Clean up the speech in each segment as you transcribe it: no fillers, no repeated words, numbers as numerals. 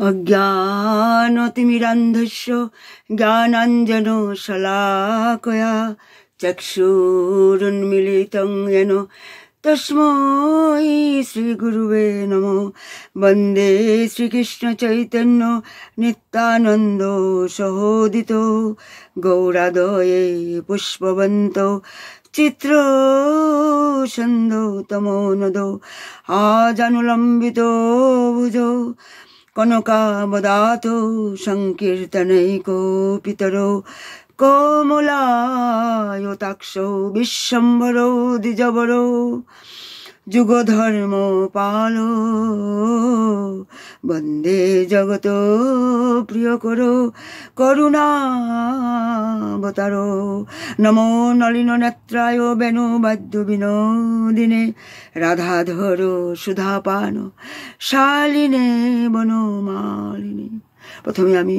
অজ্ঞানতিমিরান্ধস্য জ্ঞানাঞ্জনশলাকয়া চক্ষুরুন্মিলিतं येन তস্मै শ্রীগুরুবে নমঃ। বন্দে শ্রীকৃষ্ণচৈতন্য নিত্যানন্দ সহোদিত গৌরাদয়ে পুষ্পবন্ত চিত্রসন্ধৌ তমোনদো আজানুলম্বিত ভুজো কনকাবদাতো সংকীর্তনৈকপিতরো কোমলায়তাক্ষো বিশ্বম্ভরো দ্বিজবরো যুগধর্ম পালো বন্দে জগত প্রিয় করো করুণাবতারো। নমো নলিন নেত্রায় বেণু বাদ্য বিনোদিনে রাধাধরো সুধাপান শালিনে বনমালিনী। প্রথমে আমি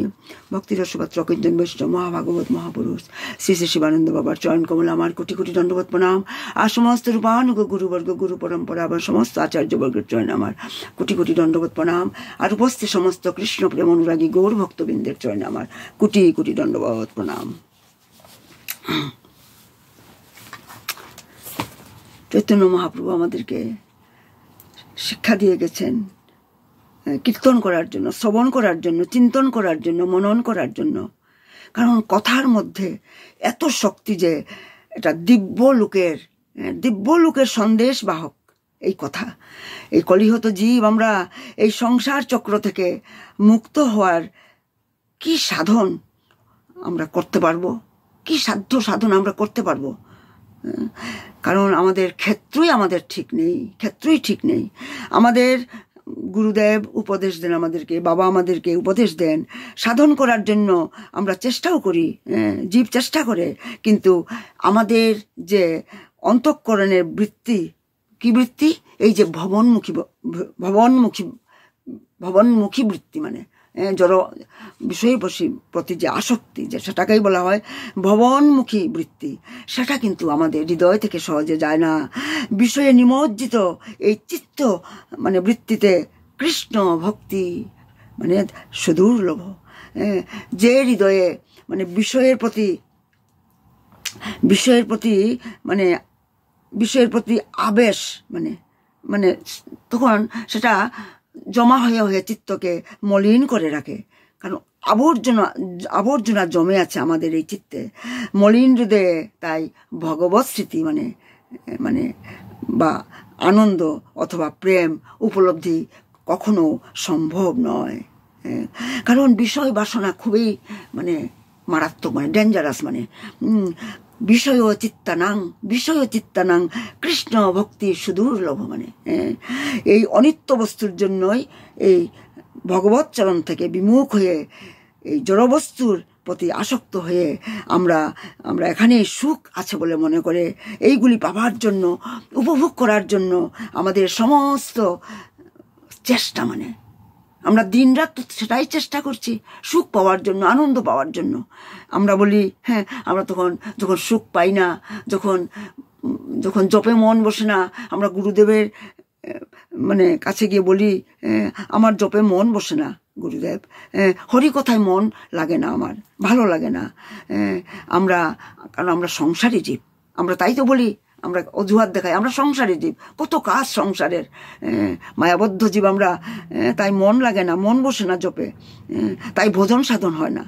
ভক্তিরসপাত্র অকিঞ্চন বৈষ্ণব মহাভাগবত মহাপুরুষ শ্রী শ্রী শিবানন্দ বাবার চরণ কমল আমার কোটি কোটি দণ্ডবত প্রণাম। আর সমস্ত রূপানুগ গুরুবর্গ গুরু পরম্পরা আবার সমস্ত আচার্যবর্গের চরণ আমার কোটি কোটি দণ্ডবত প্রণাম। আর উপস্থিত সমস্ত কৃষ্ণ প্রেম অনুরাগী গৌর ভক্তবৃন্দের চরণে আমার কোটি কোটি দণ্ডবত প্রণাম। চৈতন্য মহাপ্রভু আমাদেরকে শিক্ষা দিয়ে গেছেন কীর্তন করার জন্য, শ্রবণ করার জন্য, চিন্তন করার জন্য, মনন করার জন্য। কারণ কথার মধ্যে এত শক্তি যে এটা দিব্য লোকের সন্দেশ বাহক এই কথা। এই কলিহত জীব আমরা এই সংসার চক্র থেকে মুক্ত হওয়ার কি সাধন আমরা করতে পারবো, কি সাধ্য সাধন আমরা করতে পারবো? কারণ আমাদের ক্ষেত্রই ঠিক নেই। আমাদের গুরুদেব উপদেশ দেন আমাদেরকে, বাবা আমাদেরকে উপদেশ দেন সাধন করার জন্য। আমরা চেষ্টাও করি, জীব চেষ্টা করে, কিন্তু আমাদের যে অন্তঃকরণের বৃত্তি, কি বৃত্তি? এই যে ভবনমুখী বৃত্তি, মানে জড় বিষয় প্রতি যে আসক্তি, যে সেটাকেই বলা হয় ভবনমুখী বৃত্তি, সেটা কিন্তু আমাদের হৃদয় থেকে সহজে যায় না। বিষয়ে নিমজ্জিত এই চিত্ত মানে বৃত্তিতে কৃষ্ণ ভক্তি মানে সুদুর্লভ। যে হৃদয়ে মানে বিষয়ের প্রতি আবেশ মানে তখন সেটা জমা হয়ে চিত্তকে মলিন করে রাখে। কারণ আবর্জনা জমে আছে আমাদের এই চিত্তে, মলিন হৃদয়ে। তাই ভগবৎ স্মৃতি মানে বা আনন্দ অথবা প্রেম উপলব্ধি কখনো সম্ভব নয়। কারণ বিষয় বাসনা খুবই মারাত্মক, ডেঞ্জারাস। বিষয় চিত্তানাং কৃষ্ণ ভক্তি সুদুর্লভ। এই অনিত্য বস্তুর জন্যই এই ভগবৎ চরণ থেকে বিমুখ হয়ে এই জড়বস্তুর প্রতি আসক্ত হয়ে আমরা এখানে সুখ আছে বলে মনে করে এইগুলি পাবার জন্য, উপভোগ করার জন্য আমাদের সমস্ত চেষ্টা, আমরা দিনরাত সেটাই চেষ্টা করছি সুখ পাওয়ার জন্য, আনন্দ পাওয়ার জন্য। আমরা বলি হ্যাঁ, আমরা যখন সুখ পাই না, যখন জপে মন বসে না, আমরা গুরুদেবের কাছে গিয়ে বলি আমার জপে মন বসে না গুরুদেব, হরি কথায় মন লাগে না, আমার ভালো লাগে না। কারণ আমরা সংসারী জীব, আমরা তাই তো বলি, আমরা অজুহাত দেখাই আমরা সংসারী জীব, কত কাজ সংসারের, মায়াবদ্ধ জীব আমরা। তাই মন লাগে না, মন বসে না জপে, তাই ভোজন সাধন হয় না।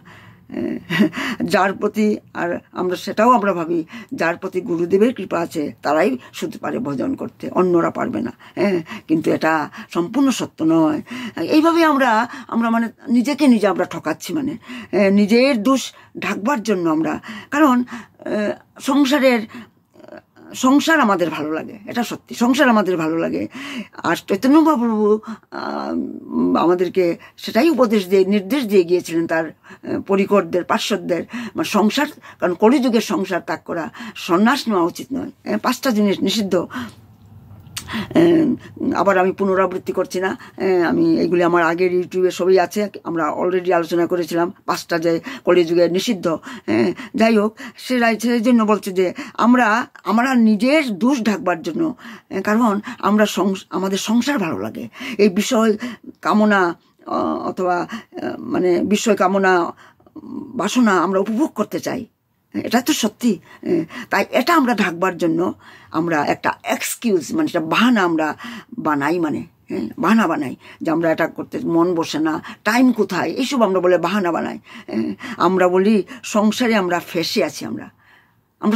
যার প্রতি, আর সেটাও আমরা ভাবি যার প্রতি গুরুদেবের কৃপা আছে তারাই শুধু পারে ভজন করতে, অন্যরা পারবে না। কিন্তু এটা সম্পূর্ণ সত্য নয়। এইভাবে আমরা নিজেকে নিজে আমরা ঠকাচ্ছি, নিজের দোষ ঢাকবার জন্য আমরা। কারণ সংসার আমাদের ভালো লাগে, এটা সত্যি, সংসার আমাদের ভালো লাগে। আর চৈতন্য মহাপ্রভু আমাদেরকে সেটাই নির্দেশ দিয়ে গিয়েছিলেন তার পরিকরদের, পার্শ্বদের, সংসার। কারণ কলিযুগের সংসার ত্যাগ করা, সন্ন্যাস নেওয়া উচিত নয়। 5টা জিনিস নিষিদ্ধ। আবার আমি পুনরাবৃত্তি করছি না, আমি এগুলি আমার আগের ইউটিউবে সবই আছে, আমরা অলরেডি আলোচনা করেছিলাম 5টা যে কলিযুগের নিষিদ্ধ। যাই হোক, সেই জন্য বলছে যে আমরা নিজের দোষ ঢাকবার জন্য, কারণ আমাদের সংসার ভালো লাগে, এই বিষয় কামনা অথবা মানে বিষয় কামনা বাসনা আমরা উপভোগ করতে চাই, এটা তো সত্যি। তাই এটা আমরা ঢাকবার জন্য আমরা একটা এক্সকিউজ মানে একটা বাহানা আমরা বানাই, মানে বাহানা বানাই যে আমরা এটা করতে মন বসে না, টাইম কোথায়, এইসব আমরা বলে বাহানা বানাই। আমরা বলি সংসারে আমরা ফেঁসে আছি, আমরা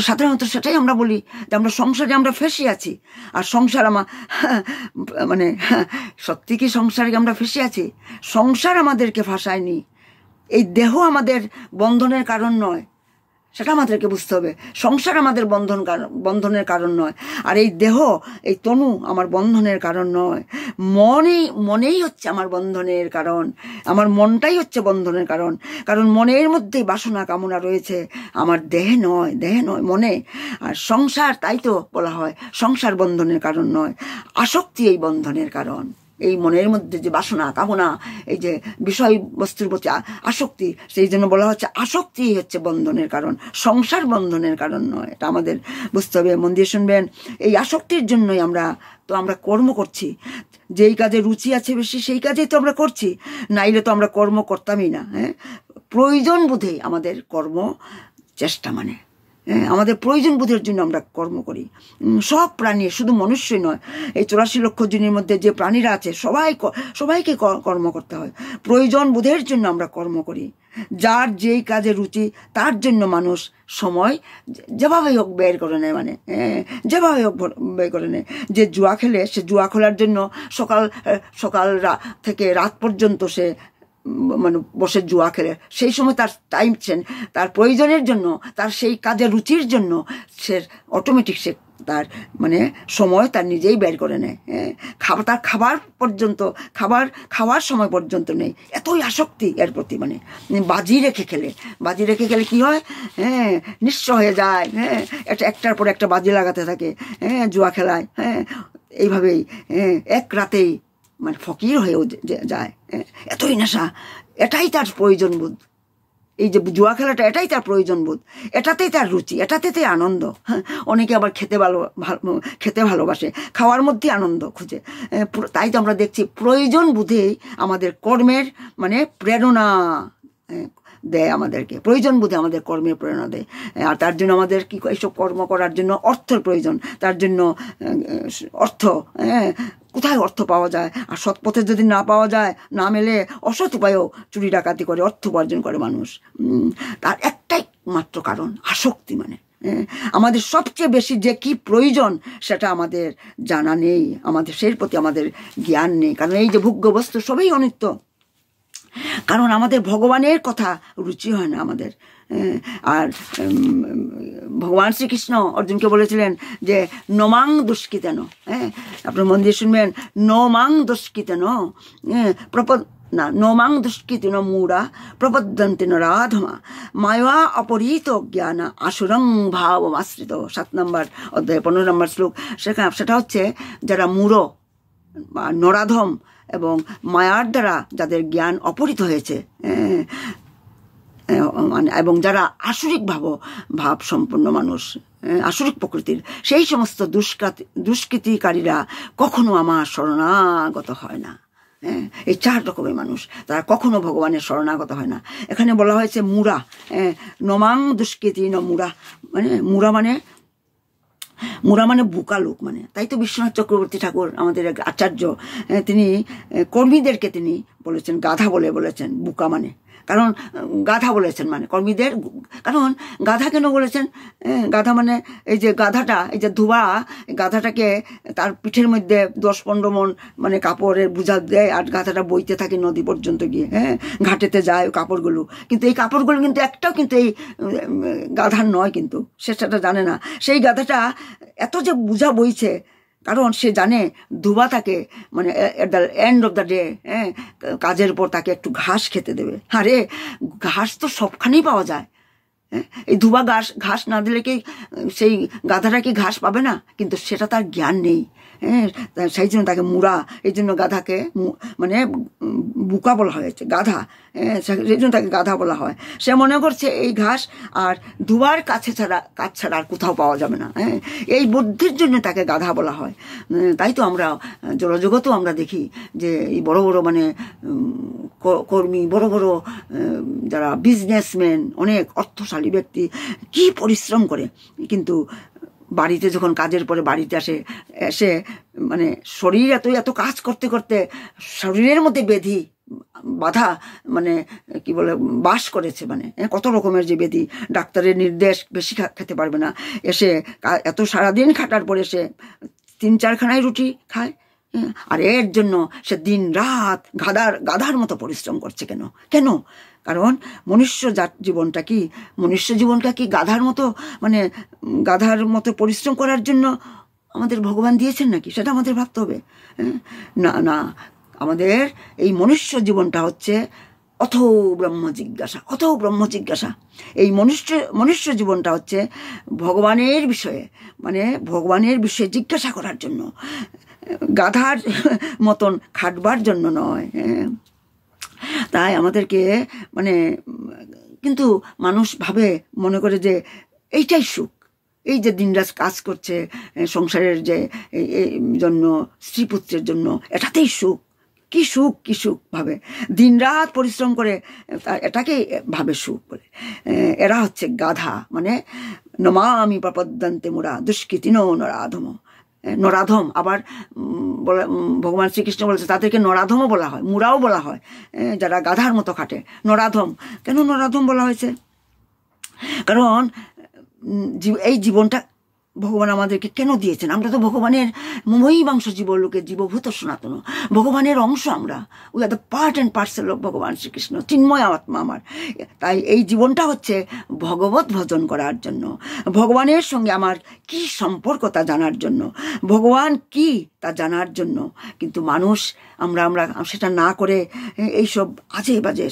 সাধারণত সেটাই আমরা বলি যে আমরা সংসারে আমরা ফেঁসে আছি। আর সংসার মানে সত্যি কি সংসারে আমরা ফেঁসে আছি? সংসার আমাদেরকে ফাঁসায়নি, এই দেহ আমাদের বন্ধনের কারণ নয়, সেটা আমাদেরকে বুঝতে হবে। সংসার আমাদের বন্ধনের কারণ নয়, আর এই দেহ, এই তনু আমার বন্ধনের কারণ নয়। মনেই হচ্ছে আমার বন্ধনের কারণ, আমার মনটাই হচ্ছে বন্ধনের কারণ। কারণ মনের মধ্যেই বাসনা কামনা রয়েছে, আমার দেহে নয় মনে। আর সংসার, তাই তো বলা হয় সংসার বন্ধনের কারণ নয়, আসক্তি এই বন্ধনের কারণ। এই মনের মধ্যে যে বাসনা কামনা, এই যে বিষয়বস্তুর প্রতি আসক্তি, সেই জন্য বলা হচ্ছে আসক্তি হচ্ছে বন্ধনের কারণ, সংসার বন্ধনের কারণ নয়। এটা আমাদের বুঝতে হবে, মন দিয়ে শুনবেন। এই আসক্তির জন্যই আমরা কর্ম করছি, যেই কাজে রুচি আছে বেশি সেই কাজেই তো আমরা করছি, নাইলে তো আমরা কর্ম করতামই না। প্রয়োজন বোধে আমাদের কর্ম চেষ্টা, মানে আমাদের প্রয়োজন বোধের জন্য আমরা কর্ম করি। সব প্রাণী, শুধু মনুষ্যই নয়, এই 84 লক্ষ জনের মধ্যে যে প্রাণীরা আছে সবাইকে কর্ম করতে হয়। প্রয়োজন বোধের জন্য আমরা কর্ম করি। যার যেই কাজে রুচি তার জন্য মানুষ সময় যেভাবেই হোক বের করে নেয়, মানে যেভাবে হোক বের করে নেয়। যে জুয়া খেলে, সে জুয়া খেলার জন্য সকাল থেকে রাত পর্যন্ত সে মানে বসে জুয়া খেলে, সেই সময় তার টাইম তার প্রয়োজনের জন্য, তার সেই কাজের রুচির জন্য সে অটোমেটিক সে তার মানে সময় তার নিজেই বের করে নেয়। তার খাওয়ার সময় পর্যন্ত নেই, এতই আসক্তি এর প্রতি। মানে বাজি রেখে খেলে কি হয়, নিঃস্ব হয়ে যায়। এটা একটার পর একটা বাজি লাগাতে থাকে জুয়া খেলায়। এইভাবেই এক রাতেই মানে ফকির হয়েও যায়। এতই নেশা, এটাই তার প্রয়োজন বোধ। এই যে জুয়া খেলাটা, এটাই তার প্রয়োজন বোধ, এটাতেই তার রুচি, এটাতেই আনন্দ। অনেকে আবার খেতে ভালোবাসে, খাওয়ার মধ্যে আনন্দ খুঁজে। তাই তো আমরা দেখছি প্রয়োজন বোধেই আমাদের কর্মের মানে প্রেরণা দেয় আমাদেরকে, প্রয়োজন বোধে আমাদের কর্মের প্রেরণা দেয়। আর তার জন্য আমাদের কি এইসব কর্ম করার জন্য অর্থের প্রয়োজন, তার জন্য অর্থ, কোথায় অর্থ পাওয়া যায়? আর সৎ পথে যদি না পাওয়া যায়, না মেলে, অসৎ উপায়েও চুরি ডাকাতি করে অর্থ উপার্জন করে মানুষ। তার একটাই মাত্র কারণ, আসক্তি। মানে আমাদের সবচেয়ে বেশি যে কি প্রয়োজন সেটা আমাদের জানা নেই, আমাদের সেই প্রতি আমাদের জ্ঞান নেই। কারণ এই যে ভোগ্য বস্তু সবই অনিত্য, কারণ আমাদের ভগবানের কথা রুচি হয় না আমাদের। আর ভগবান শ্রীকৃষ্ণ অর্জুনকে বলেছিলেন যে নমাং দুষ্কৃতেন, আপনার মন দিয়ে শুনবেন, নমাং দুষ্কৃতেন নোমাং দুষ্কৃতিন মূঢ়া প্রপদ্যন্তে নরাধমা মায়া অপরিত জ্ঞান আসুরং ভাবমাশ্রিত। 7 নম্বর অধ্যায় 15 নম্বর শ্লোক। সেটা হচ্ছে যারা মূঢ় বা নরাধম এবং মায়ার দ্বারা যাদের জ্ঞান অপহৃত হয়েছে, এবং যারা আসুরিক ভাব সম্পন্ন মানুষ, আসুরিক প্রকৃতির, সেই সমস্ত দুষ্কৃতিকারীরা কখনো আমার শরণাগত হয় না। এই 4 রকমের মানুষ, তারা কখনো ভগবানের শরণাগত হয় না। এখানে বলা হয়েছে মূঢ়া, নমাং দুষ্কৃতি মূঢ়া, মানে মূঢ়া মানে বোকা লোক। মানে তাই তো বিশ্বনাথ চক্রবর্তী ঠাকুর আমাদের এক আচার্য, তিনি কর্মীদেরকে তিনি বলেছেন গাধা বলেছেন, বোকা মানে, কারণ গাধা বলেছেন মানে কর্মীদের। কারণ গাধা কেন বলেছেন? গাধা মানে এই যে গাধাটা, এই যে ধোয়া, গাধাটাকে তার পিঠের মধ্যে 10-15 মণ মানে কাপড়ের বোঝা দেয়, আর গাধাটা বইতে থাকে নদী পর্যন্ত গিয়ে, ঘাটেতে যায় কাপড়গুলো। কিন্তু এই কাপড়গুলো কিন্তু একটাও কিন্তু এই গাধার নয়, কিন্তু সে সেটা জানে না। সেই গাধাটা এত যে বোঝা বইছে, কারণ সে জানে ধুবা তাকে মানে at the end of the day কাজের পর তাকে একটু ঘাস খেতে দেবে। আরে ঘাস তো সবখানেই পাওয়া যায়, এই ধুবা ঘাস না দিলে কি সেই গাধাটা কি ঘাস পাবে না? কিন্তু সেটা তার জ্ঞান নেই, হ্যাঁ, সেই জন্য তাকে মুড়া, এই জন্য গাধাকে মানে বুকা বলা হয়েছে, গাধা, সেই জন্য তাকে গাধা বলা হয়। সে মনে করছে এই ঘাস আর ধোয়ার কাজ ছাড়া আর কোথাও পাওয়া যাবে না। হ্যাঁ, এই বুদ্ধির জন্য তাকে গাধা বলা হয়। তাই তো আমরা জড়জগতেও আমরা দেখি যে এই বড় বড় মানে কর্মী, বড় বড় যারা বিজনেসম্যান, অনেক অর্থশালী ব্যক্তি কি পরিশ্রম করে, কিন্তু বাড়িতে যখন কাজের পরে বাড়িতে এসে মানে শরীর এত কাজ করতে করতে শরীরের মধ্যে বাধা মানে কি বলে বাস করেছে, মানে কত রকমের যে ব্যাধি, ডাক্তারের নির্দেশ বেশি খেতে পারবে না, এসে এত সারাদিন খাটার পরে সে 3-4 খানায় রুটি খায়। আর এর জন্য সে দিন রাত গাধার মতো পরিশ্রম করছে। কেন? কারণ মনুষ্য জীবনটা কি গাধার মতো পরিশ্রম করার জন্য আমাদের ভগবান দিয়েছেন নাকি? সেটা আমাদের ভাবতে হবে। না, আমাদের এই মনুষ্য জীবনটা হচ্ছে অথৌ ব্রহ্ম জিজ্ঞাসা। এই মনুষ্য জীবনটা হচ্ছে ভগবানের বিষয়ে, মানে ভগবানের বিষয়ে জিজ্ঞাসা করার জন্য, গাধার মতন খাটবার জন্য নয়। তাই আমাদেরকে মানে, কিন্তু মানুষ মনে করে যে এইটাই সুখ, এই যে দিনরাত কাজ করছে সংসারের যে জন্য, স্ত্রী পুত্রের জন্য, এটাতেই সুখ। কি সুখ ভাবে, দিনরাত পরিশ্রম করে এটাকে ভাবে সুখ বলে। এরা হচ্ছে গাধা, মানে নমামি প্রপদ্যন্তে মুরা দুষ্কৃতিনো নরাধম। আবার ভগবান শ্রীকৃষ্ণ বলেছে তাদেরকে নরাধমও বলা হয়, মুরাও বলা হয়, যারা গাধার মতো খাটে। নরাধম কেন নরাধম বলা হয়েছে? কারণ এই জীবনটা ভগবান আমাদেরকে কেন দিয়েছেন? আমরা তো ভগবানের মহিমাংশ জীবলোকে জীবভূত সনাতন, ভগবানের অংশ আমরা। We are the part and parcel of ভগবান শ্রীকৃষ্ণ, চিন্ময় আত্মা আমার। তাই এই জীবনটা হচ্ছে ভগবত ভজন করার জন্য, ভগবানের সঙ্গে আমার কি সম্পর্ক তা জানার জন্য, ভগবান কি তা জানার জন্য। কিন্তু মানুষ আমরা সেটা না করে এইসব আজে বাজে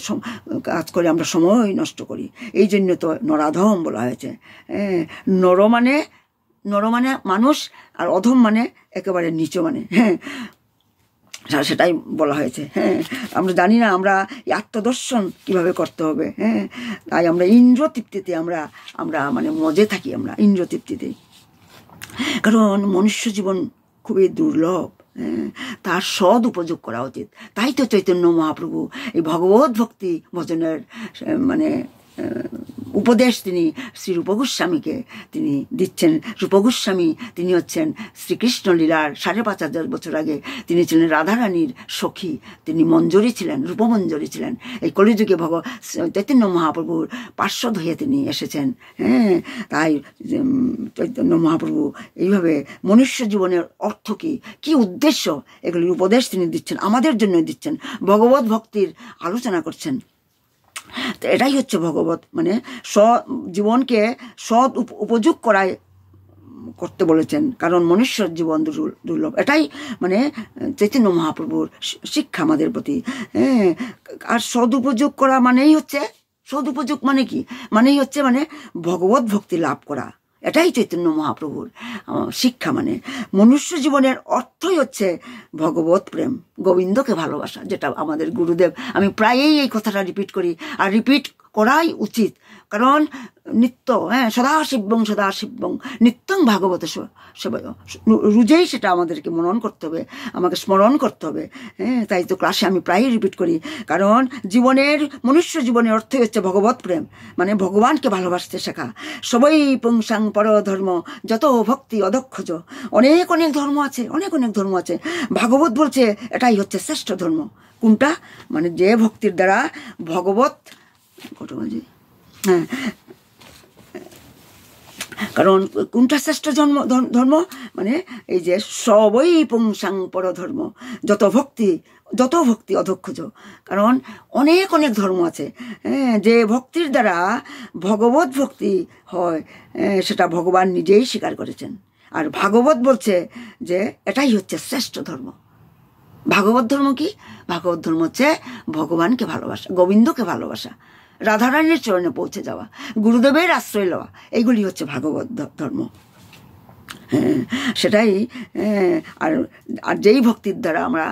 কাজ করে আমরা সময় নষ্ট করি। এই জন্য তো নরাধম বলা হয়েছে। নর মানে মানুষ, আর অধম মানে একেবারে নিচু, মানে সেটাই বলা হয়েছে। আমরা জানি না আমরা আত্মদর্শন কিভাবে করতে হবে। তাই আমরা ইন্দ্র তৃপ্তিতে আমরা মানে মজে থাকি, আমরা ইন্দ্র তৃপ্তিতে। কারণ মনুষ্য জীবন খুবই দুর্লভ, তার সদ উপযোগ করা উচিত। তাই তো চৈতন্য মহাপ্রভু এই ভগবত ভক্তি ভজনের মানে উপদেশ তিনি শ্রী রূপ গোস্বামীকে তিনি দিচ্ছেন। রূপ গোস্বামী তিনি হচ্ছেন শ্রীকৃষ্ণ লীলার 5,500 বছর আগে তিনি ছিলেন রাধারানীর সখী, তিনি মঞ্জরী ছিলেন, রূপমঞ্জরী ছিলেন। এই কলিযুগে চৈতন্য মহাপ্রভুর পার্শ্বদ হয়ে তিনি এসেছেন। তাই চৈতন্য মহাপ্রভু এইভাবে মনুষ্য জীবনের অর্থ কি উদ্দেশ্য, এগুলির উপদেশ তিনি দিচ্ছেন, আমাদের জন্য দিচ্ছেন, ভগবত ভক্তির আলোচনা করছেন। তো এটাই হচ্ছে ভগবত, মানে জীবনকে সৎ উপযোগ করতে বলেছেন, কারণ মনুষ্যর জীবন দুর্লভ। এটাই মানে চৈতন্য মহাপ্রভুর শিক্ষা আমাদের প্রতি। আর সদুপযোগ করা মানেই হচ্ছে, সদুপযোগ মানে কি? মানেই হচ্ছে মানে ভগবত ভক্তি লাভ করা। এটাই চৈতন্য মহাপ্রভুর শিক্ষা। মানে মনুষ্য জীবনের অর্থই হচ্ছে ভগবত প্রেম, গোবিন্দকে ভালোবাসা, যেটা আমাদের গুরুদেব, আমি প্রায়ই এই কথাটা রিপিট করি, আর রিপিট করাই উচিত। কারণ নিত্য সদাশিবং নিত্যং ভাগবত সেবায়, রোজেই সেটা আমাদেরকে মনন করতে হবে, আমাকে স্মরণ করতে হবে। তাই তো ক্লাসে আমি প্রায়ই রিপিট করি। কারণ মনুষ্য জীবনের অর্থই হচ্ছে ভগবত প্রেম, মানে ভগবানকে ভালোবাসতে শেখা। সবই পুংসাং পর ধর্ম যত ভক্তি অদক্ষজ। অনেক ধর্ম আছে, অনেক ধর্ম আছে। ভাগবত বলছে এটাই হচ্ছে শ্রেষ্ঠ ধর্ম। কোনটা? মানে যে ভক্তির দ্বারা ভগবত কারণ কোনটা শ্রেষ্ঠ ধর্ম? মানে এই যে সবই পুংসাং পর ধর্ম যত ভক্তি অধক্ষজ। কারণ অনেক ধর্ম আছে, যে ভক্তির দ্বারা ভগবত ভক্তি হয় সেটা ভগবান নিজেই স্বীকার করেছেন। আর ভাগবত বলছে যে এটাই হচ্ছে শ্রেষ্ঠ ধর্ম। ভাগবত ধর্ম কি? ভাগবত ধর্ম হচ্ছে ভগবানকে ভালোবাসা, গোবিন্দকে ভালোবাসা, রাধারানীর চরণে পৌঁছে যাওয়া, গুরুদেবের আশ্রয় লওয়া, এইগুলি হচ্ছে ভাগবত ধর্ম। সেটাই। আর আর যেই ভক্তির দ্বারা আমরা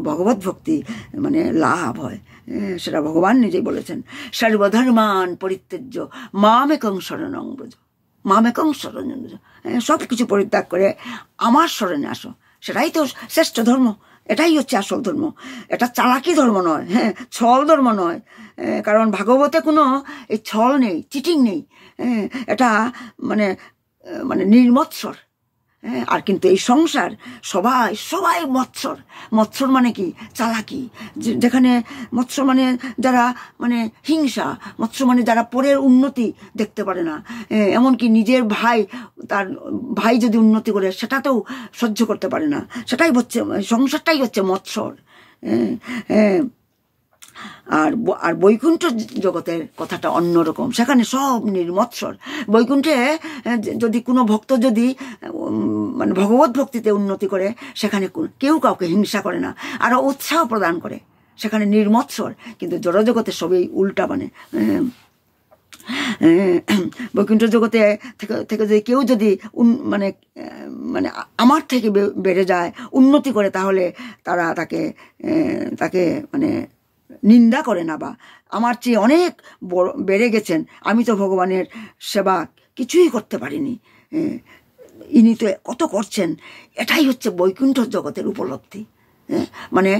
ভগবত ভক্তি মানে লাভ হয়, সেটা ভগবান নিজেই বলেছেন, সর্বধর্মান পরিত্যজ্য মামেকং শরণং ব্রজ, মামেকং শরণং ব্রজ। সব কিছু পরিত্যাগ করে আমার শরণে আসো, সেটাই তো শ্রেষ্ঠ ধর্ম, এটাই হচ্ছে আসল ধর্ম। এটা চালাকি ধর্ম নয়, ছল ধর্ম নয়। কারণ ভাগবতে কোনো এই ছল নেই, চিটিং নেই। এটা মানে মানে নির্মৎসর। আর কিন্তু এই সংসার সবাই সবাই মৎসর। মৎসর মানে কি? চালাকি। যেখানে মৎসর মানে যারা মানে হিংসা, মৎসর মানে যারা পরের উন্নতি দেখতে পারে না, এমনকি নিজের ভাই, তার ভাই যদি উন্নতি করে সেটাতেও সহ্য করতে পারে না, সেটাই হচ্ছে সংসারটাই হচ্ছে মৎসর। আর বৈকুণ্ঠ জগতের কথাটা অন্যরকম, সেখানে সব নির্মৎসর। বৈকুণ্ঠে যদি কোনো ভক্ত যদি মানে ভগবত ভক্তিতে উন্নতি করে, সেখানে কেউ কাউকে হিংসা করে না, আরো উৎসাহ প্রদান করে, সেখানে নির্মৎসর। কিন্তু জড়জগতে সবই উল্টা। মানে বৈকুণ্ঠ জগতে থেকে যদি কেউ যদি মানে মানে আমার থেকে বেড়ে যায়, উন্নতি করে, তাহলে তারা তাকে মানে নিন্দা করে না, বা আমার চেয়ে অনেক বেড়ে গেছেন, আমি তো ভগবানের সেবা কিছুই করতে পারিনি, ইনি তো কত করছেন। এটাই হচ্ছে বৈকুণ্ঠ জগতের উপলব্ধি। মানে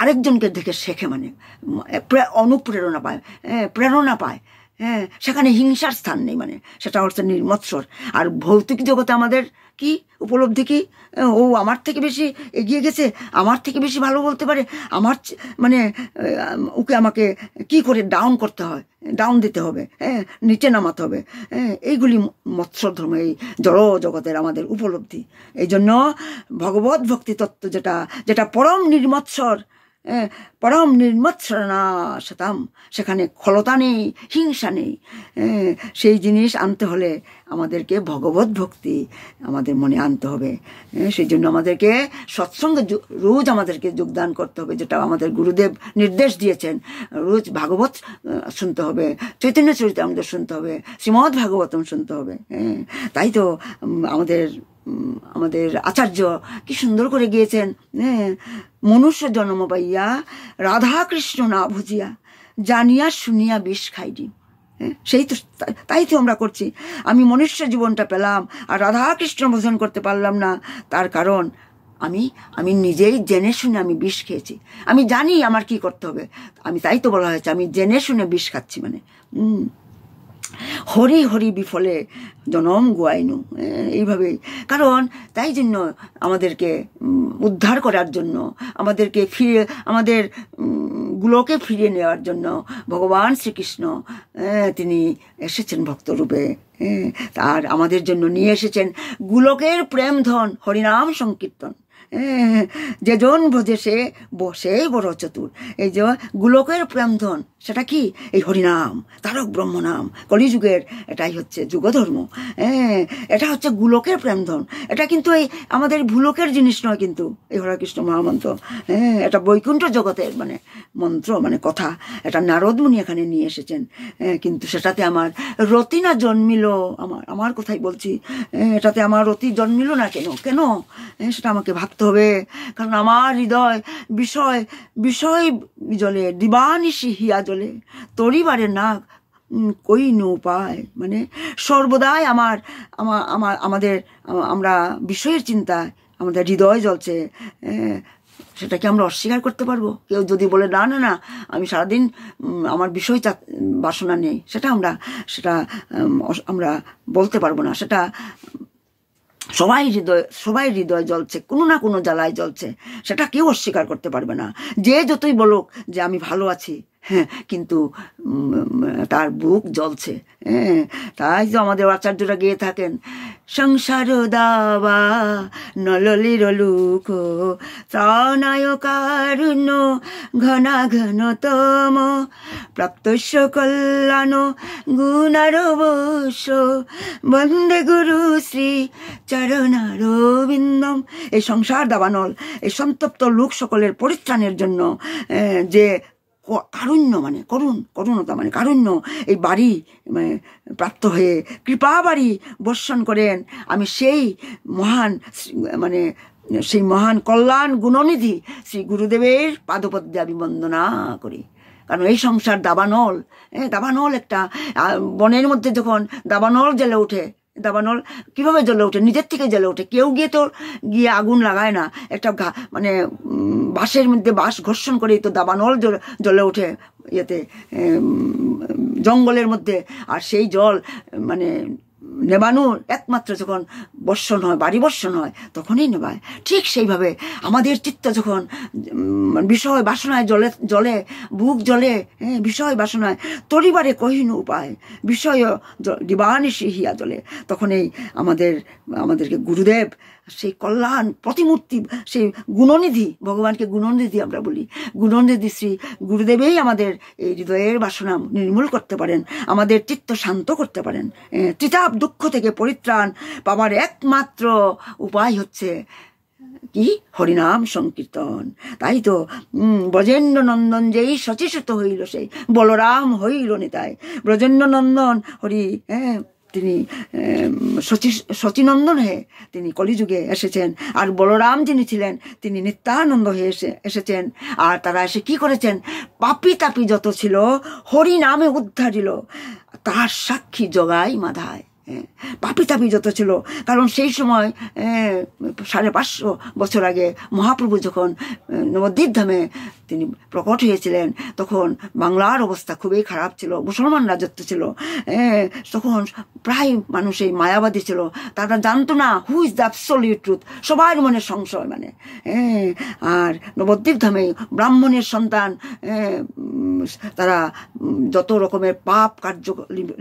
আরেকজনকে দেখে শেখে, মানে অনুপ্রেরণা পায়, প্রেরণা পায়। সেখানে হিংসার স্থান নেই, মানে সেটা হচ্ছে নির্মৎসর। আর ভৌতিক জগতে আমাদের কি উপলব্ধি? কি ও আমার থেকে বেশি এগিয়ে গেছে, আমার থেকে বেশি ভালো বলতে পারে, আমার মানে ওকে আমাকে কি করে ডাউন করতে হয়, ডাউন দিতে হবে, নিচে নামাতে হবে। এইগুলি মৎসর ধর্ম, এই জড় জগতের আমাদের উপলব্ধি। এই জন্য ভগবত ভক্তি তত্ত্ব যেটা পরম নির্মৎসর, পরম নির্মৎসরণা শতাম, সেখানে খলতা নেই, হিংসা নেই। সেই জিনিস আনতে হলে আমাদেরকে ভগবত ভক্তি আমাদের মনে আনতে হবে। সেই জন্য আমাদেরকে সৎসঙ্গে রোজ আমাদেরকে যোগদান করতে হবে, যেটা আমাদের গুরুদেব নির্দেশ দিয়েছেন। রোজ ভাগবত শুনতে হবে, চৈতন্য চরিতামৃত শুনতে হবে, শ্রীমদ্ ভাগবতম শুনতে হবে। তাই তো আমাদের আচার্য কি সুন্দর করে গিয়েছেন, মনুষ্য জন্ম পাইয়া রাধা কৃষ্ণ না ভুজিয়া জানিয়া শুনিয়া বিষ খাইনি। তাই তো আমরা করছি। আমি মনুষ্য জীবনটা পেলাম আর রাধা কৃষ্ণ ভোজন করতে পারলাম না, তার কারণ আমি নিজেই জেনে শুনে আমি বিষ খেয়েছি। আমি জানি আমার কি করতে হবে, তাই তো বলা হয়েছে আমি জেনে শুনে বিষ খাচ্ছি। মানে হরি হরি বিফলে জনম গুয়াইনু, এইভাবেই। কারণ তাই জন্য আমাদেরকে উদ্ধার করার জন্য, আমাদেরকে আমাদের গুলোকে ফিরিয়ে নেওয়ার জন্য ভগবান শ্রীকৃষ্ণ তিনি এসেছেন ভক্তরূপে। আর আমাদের জন্য নিয়ে এসেছেন গুলোকের প্রেম ধন হরিনাম সংকীর্তন। যেজন ভোজে সেই বড় চতুর। এই যে গুলোকের প্রেমধন, সেটা কি? এই হরিনাম, তারক ব্রহ্মনাম, কলিযুগের এটাই হচ্ছে যুগধর্ম। এটা হচ্ছে গুলোকের প্রেমধন। এটা কিন্তু এই আমাদের ভুলোকের জিনিস নয়, কিন্তু এই হরে কৃষ্ণ মহামন্ত্র এটা বৈকুণ্ঠ জগতের মানে মন্ত্র, মানে কথা। এটা নারদ মুনি এখানে নিয়ে এসেছেন। কিন্তু সেটাতে আমার রতি না জন্মিল, আমার কথাই বলছি, এটাতে আমার রতি জন্মিল না কেন সেটা আমাকে ভাবতে হবে। কারণ আমার হৃদয় বিষয় জলে দিবানিশি হিয়া জলে তরিবারে না কইনু উপায়। মানে সর্বদাই আমরা বিষয়ের চিন্তায় আমাদের হৃদয় জ্বলছে। সেটাকে আমরা অস্বীকার করতে পারবো? কেউ যদি বলে না না না আমি সারাদিন আমার বিষয় বাসনা নেই, সেটা আমরা বলতে পারবো না। সেটা সবাই হৃদয় জ্বলছে, কোনো না কোনো জ্বালায় জ্বলছে, সেটা কেউ অস্বীকার করতে পারবে না। যে যতই বলুক যে আমি ভালো আছি, কিন্তু তার বুক জ্বলছে। তাই তো আমাদের আচার্যরা গিয়ে থাকেন, সংসার দাবা নলির লুক ত্রাণায় কারুণ্য ঘনা ঘনতম প্রাপ্তস্য কল্যাণ গুণারবশ বন্দে গুরু শ্রী চরণারবিন্দম। এই সংসার দাবানল, এই সন্তপ্ত লোক সকলের পরিত্রাণের জন্য যে কারুণ্য মানে করুণতা মানে কারুণ্য এই বাড়ি মানে প্রাপ্ত হয়ে কৃপা বাড়ি বর্ষণ করেন। আমি সেই মহান মানে সেই মহান কল্যাণ গুণনিধি শ্রী গুরুদেবের পাদপদ্মে আমি বন্দনা করি। কারণ এই সংসার দাবানল, দাবানল একটা বনের মধ্যে যখন দাবানল জ্বলে ওঠে, দাবানল কিভাবে জ্বলে ওঠে? নিজের থেকে জ্বলে ওঠে। কেউ গিয়ে আগুন লাগায় না। একটা মানে বাঁশের মধ্যে বাঁশ ঘর্ষণ করেই তো দাবানল জ্বলে ওঠে ইয়েতে জঙ্গলের মধ্যে। আর সেই জল মানে নেবানোর একমাত্র যখন বর্ষণ হয়, বাড়ি বর্ষণ হয়, তখনই নেবায়। ঠিক সেইভাবে আমাদের চিত্ত যখন বিষয় বাসনায় জলে বুক জলে, বিষয় বাসনায় তরিবারে কহিন উপায় বিষয় দিবানিশি হিয়া জলে, তখনই আমাদেরকে গুরুদেব সেই কল্যাণ প্রতিমূর্তি, সেই গুণনিধি, ভগবানকে গুণনিধি আমরা বলি, গুণনিধি শ্রী গুরুদেবেই আমাদের এই হৃদয়ের বাসনা নির্মূল করতে পারেন, আমাদের চিত্ত শান্ত করতে পারেন। ত্রিতাপ দুঃখ থেকে পরিত্রাণ পাবার একমাত্র উপায় হচ্ছে কি? হরিনাম সংকীর্তন। তাই তো ব্রজেন্দ্র নন্দন যেই শচীসুত হইল সেই বলরাম হইল নিতাই। ব্রজেন্দ্র নন্দন হরি, তিনি শচীনন্দন হয়ে তিনি কলিযুগে এসেছেন। আর বলরাম যিনি ছিলেন তিনি নিত্যানন্দ হয়ে এসেছেন। আর তারা এসে কি করেছেন? পাপি তাপি যত ছিল হরি নামে উদ্ধারিল, তার সাক্ষী জগাই মাধায়। পাপি তাপি যত ছিল, কারণ সেই সময় 550 বছর আগে মহাপ্রভু যখন নবদ্বীপ ধামে তিনি প্রকট হয়েছিলেন, তখন বাংলার অবস্থা খুবই খারাপ ছিল, মুসলমান রাজত্ব ছিল। তখন প্রায় মানুষ এই মায়াবাদী ছিল, তারা জানতো না who is the absolute truth. সবার মনে সংশয় মানে। আর নবদ্বীপ ধামে ব্রাহ্মণের সন্তান, তারা যত রকমের পাপ কার্য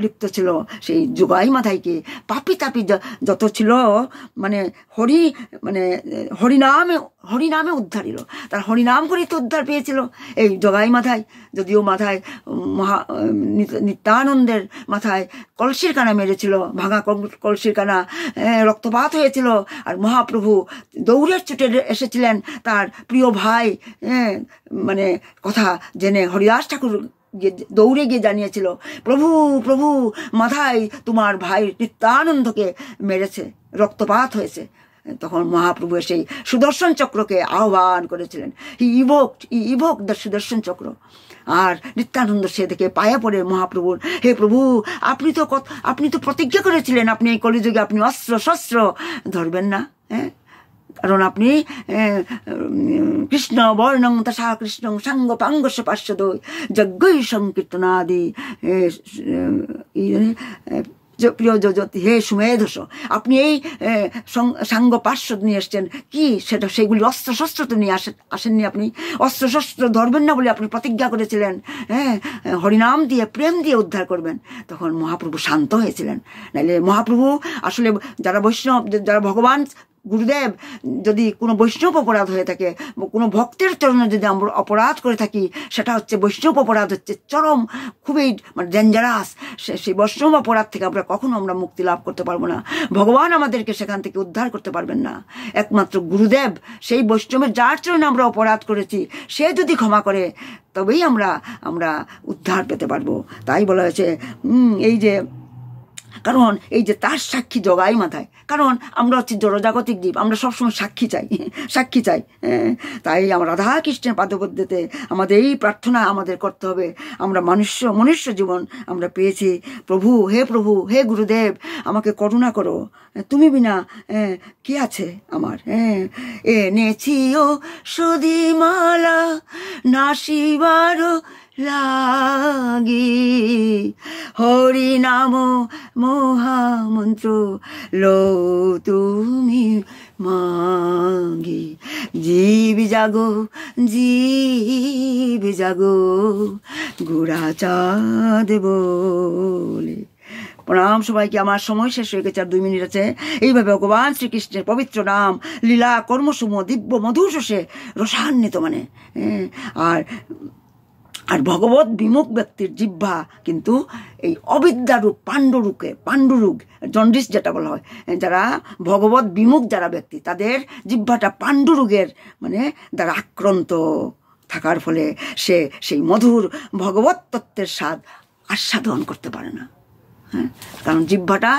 লিপ্ত ছিল, সেই যোগাই মাথাইকে পাপি তাপি যত ছিল মানে হরিনামে উদ্ধারিল। তার হরিনাম করেই তো উদ্ধার পেয়েছিল এই জগাই মাথায়। যদিও মাথায় নিত্যানন্দের মাথায় কলসির কানা মেরেছিল, ভাঙা কলসির কানা, রক্তপাত হয়েছিল। আর মহাপ্রভু দৌড়ের ছুটে এসেছিলেন তার প্রিয় ভাই মানে কথা জেনে। হরিদাস ঠাকুর দৌড়ে গিয়ে জানিয়েছিল, প্রভু প্রভু মাথায় তোমার ভাই নিত্যানন্দকে মেরেছে, রক্তপাত হয়েছে। তখন মহাপ্রভু সেই সুদর্শন চক্রকে আহ্বান করেছিলেন। হি ইভোক দ্য সুদর্শন চক্র। আর নিত্যানন্দ সে থেকে পায়ে পড়ে মহাপ্রভুর, হে প্রভু, আপনি তো প্রতিজ্ঞা করেছিলেন আপনি এই কলিযুগে আপনি অস্ত্র শস্ত্র ধরবেন না, কারণ আপনি কৃষ্ণ বর্ণং তথা কৃষ্ণ সাঙ্গ পাঙ্গস্য পার্শ্বদ যজ্ঞই সংকীর্তনাদি প্রিয় জ্যোতি হে সুমেধস, আপনি এই সাঙ্গ পার্শ্বদ নিয়ে এসছেন কি? সেগুলি অস্ত্র শস্ত্র তো নিয়ে আসেননি। আপনি অস্ত্র শস্ত্র ধরবেন না বলে আপনি প্রতিজ্ঞা করেছিলেন, হরিনাম দিয়ে প্রেম দিয়ে উদ্ধার করবেন। তখন মহাপ্রভু শান্ত হয়েছিলেন। নাইলে মহাপ্রভু আসলে যারা বৈষ্ণব, যারা ভগবান গুরুদেব যদি কোনো বৈষ্ণব অপরাধ হয়ে থাকে, কোনো ভক্তের চরণে যদি আমরা অপরাধ করে থাকি, সেটা হচ্ছে বৈষ্ণব অপরাধ, হচ্ছে চরম খুবই মানে ডেঞ্জারাস। সেই বৈষ্ণব অপরাধ থেকে আমরা মুক্তি লাভ করতে পারবো না। ভগবান আমাদেরকে সেখান থেকে উদ্ধার করতে পারবেন না। একমাত্র গুরুদেব, সেই বৈষ্ণবের যার চরণে আমরা অপরাধ করেছি, সে যদি ক্ষমা করে তবেই আমরা উদ্ধার পেতে পারবো। তাই বলা হয়েছে এই যে, কারণ এই যে তার সাক্ষী জগাই মাথায়, কারণ আমরা হচ্ছে জড়জাগতিক জীব, আমরা সবসময় সাক্ষী চাই। তাই আমরা রাধা কৃষ্ণের পাদপদ্মেতে আমাদের এই প্রার্থনা আমাদের করতে হবে। আমরা মনুষ্য জীবন আমরা পেয়েছি। প্রভু, হে গুরুদেব, আমাকে করুণা করো, তুমি বিনা কে আছে আমার? এনেছি ও সুধিমালা নাসিবার লাগি, হরি নাম মহামন্ত্র লো তুমি মাগি। জীব জাগো গুড়াচাঁদ বলে। প্রণাম সবাইকে। আমার সময় শেষ হয়ে গেছে, আর 2 মিনিট আছে। এইভাবে ভগবান শ্রীকৃষ্ণের পবিত্র নাম লীলা কর্মসমূহ দিব্য মধুরসে রসান্বিত মানে। আর ভগবত বিমুখ ব্যক্তির জিহ্বা কিন্তু এই অবিদ্যারূপ পাণ্ডুরূপ জন্ডিস যেটা বলা হয়, যারা ভগবত বিমুখ যারা ব্যক্তি, তাদের জিহ্বাটা পাণ্ডুরোগের মানে দ্বারা আক্রান্ত থাকার ফলে সে সেই মধুর ভগবত তত্ত্বের স্বাদ আস্বাদন করতে পারে না। হ্যাঁ, কারণ জিহ্বাটা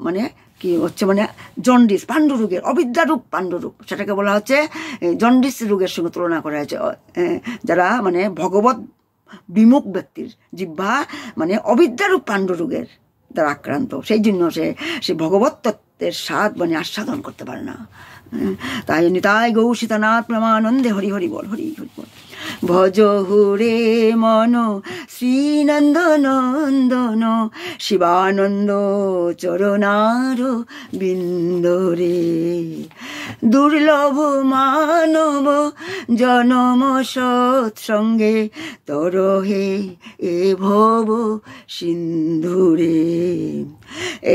মানে কি হচ্ছে, মানে জন্ডিস, পাণ্ডুরোগের অবিদ্যারূপ পাণ্ডুরোগ, সেটাকে বলা হচ্ছে জন্ডিস রোগের সঙ্গে তুলনা করা হয়েছে। যারা মানে ভগবত বিমুখ ব্যক্তির জিহ্বা মানে অবিদ্যারূপ পাণ্ডুরোগের দ্বারা আক্রান্ত, সেই জন্য সে ভগবত তত্ত্বের স্বাদ মানে আস্বাদন করতে পারে না। তাই নিতাই গৌসীতানাথ প্রেমানন্দে হরি হরি বল, হরি হরি বল। ভজ হুরে মন শ্রীনন্দ নন্দন শিবানন্দ চরণার বিন্দরে, দুর্লভ মানব জনম সৎসঙ্গে তরহে এ ভব সিন্ধুরে।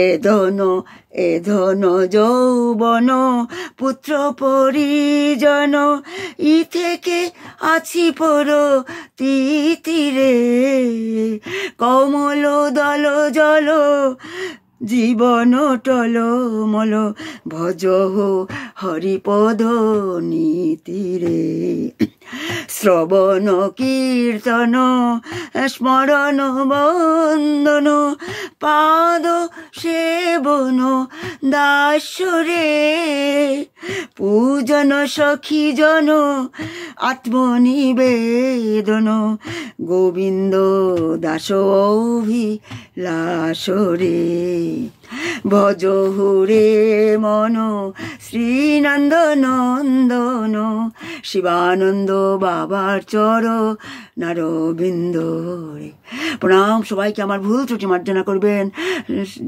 এ ধন যৌবন পুত্র পরিজন ই থেকে আছি পর তিতিরে, কমল দল জল জীবন টল মল ভজ হরিপদ নীতিরে। শ্রবণ কীর্তন স্মরণ বন্দন পাদ সেবন দাসরে, পূজন সখীজন আত্মনিবেদন গোবিন্দ দাস অভিলাষরে। ভজ হুরে মন শ্রীনন্দ নন্দন শিবানন্দ বাবার চরণার বিন্দরে। প্রণাম সবাইকে, আমার ভুল ত্রুটি মার্জনা করবেন।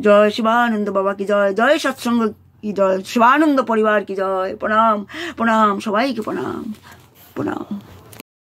জয় শিবানন্দ বাবা কি জয়, জয় সৎসঙ্গ কি জয়, শিবানন্দ পরিবার কি জয়। প্রণাম প্রণাম সবাইকে, প্রণাম প্রণাম।